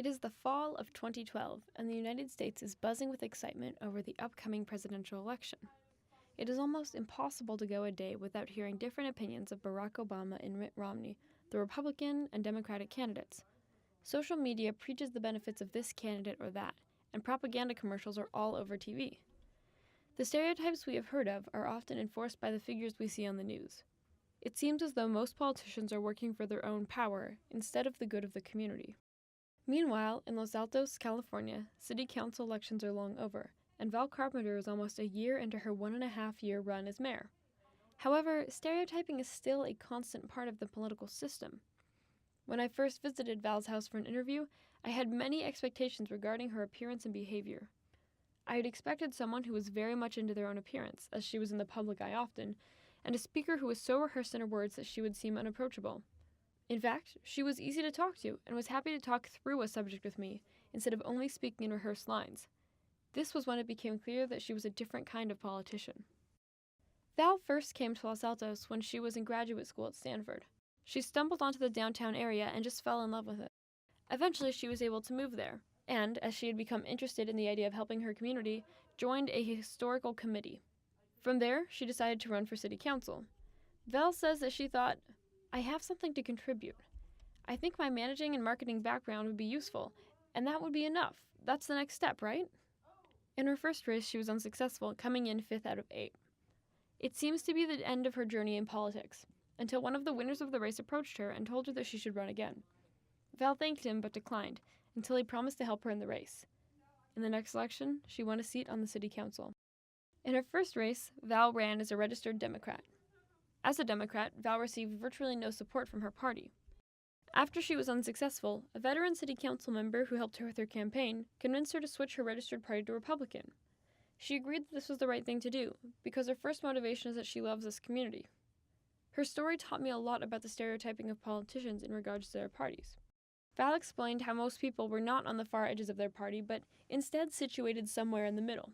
It is the fall of 2012, and the United States is buzzing with excitement over the upcoming presidential election. It is almost impossible to go a day without hearing different opinions of Barack Obama and Mitt Romney, the Republican and Democratic candidates. Social media preaches the benefits of this candidate or that, and propaganda commercials are all over TV. The stereotypes we have heard of are often enforced by the figures we see on the news. It seems as though most politicians are working for their own power instead of the good of the community. Meanwhile, in Los Altos, California, city council elections are long over, and Val Carpenter is almost a year into her 1.5-year run as mayor. However, stereotyping is still a constant part of the political system. When I first visited Val's house for an interview, I had many expectations regarding her appearance and behavior. I had expected someone who was very much into their own appearance, as she was in the public eye often, and a speaker who was so rehearsed in her words that she would seem unapproachable. In fact, she was easy to talk to and was happy to talk through a subject with me, instead of only speaking in rehearsed lines. This was when it became clear that she was a different kind of politician. Val first came to Los Altos when she was in graduate school at Stanford. She stumbled onto the downtown area and just fell in love with it. Eventually, she was able to move there, and, as she had become interested in the idea of helping her community, joined a historical committee. From there, she decided to run for city council. Val says that she thought, "I have something to contribute. I think my managing and marketing background would be useful, and that would be enough. That's the next step, right?" In her first race, she was unsuccessful, coming in 5th out of 8. It seems to be the end of her journey in politics, until one of the winners of the race approached her and told her that she should run again. Val thanked him but declined, until he promised to help her in the race. In the next election, she won a seat on the city council. In her first race, Val ran as a registered Democrat. As a Democrat, Val received virtually no support from her party. After she was unsuccessful, a veteran city council member who helped her with her campaign convinced her to switch her registered party to Republican. She agreed that this was the right thing to do, because her first motivation is that she loves this community. Her story taught me a lot about the stereotyping of politicians in regards to their parties. Val explained how most people were not on the far edges of their party, but instead situated somewhere in the middle.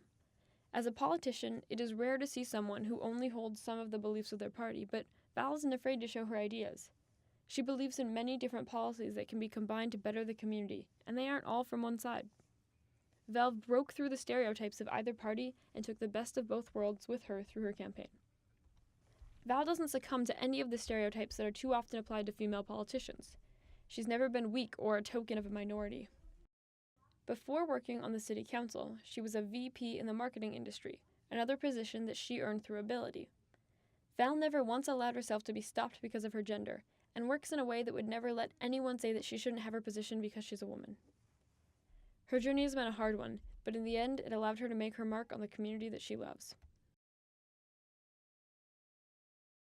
As a politician, it is rare to see someone who only holds some of the beliefs of their party, but Val isn't afraid to show her ideas. She believes in many different policies that can be combined to better the community, and they aren't all from one side. Val broke through the stereotypes of either party and took the best of both worlds with her through her campaign. Val doesn't succumb to any of the stereotypes that are too often applied to female politicians. She's never been weak or a token of a minority. Before working on the city council, she was a VP in the marketing industry, another position that she earned through ability. Val never once allowed herself to be stopped because of her gender, and works in a way that would never let anyone say that she shouldn't have her position because she's a woman. Her journey has been a hard one, but in the end, it allowed her to make her mark on the community that she loves.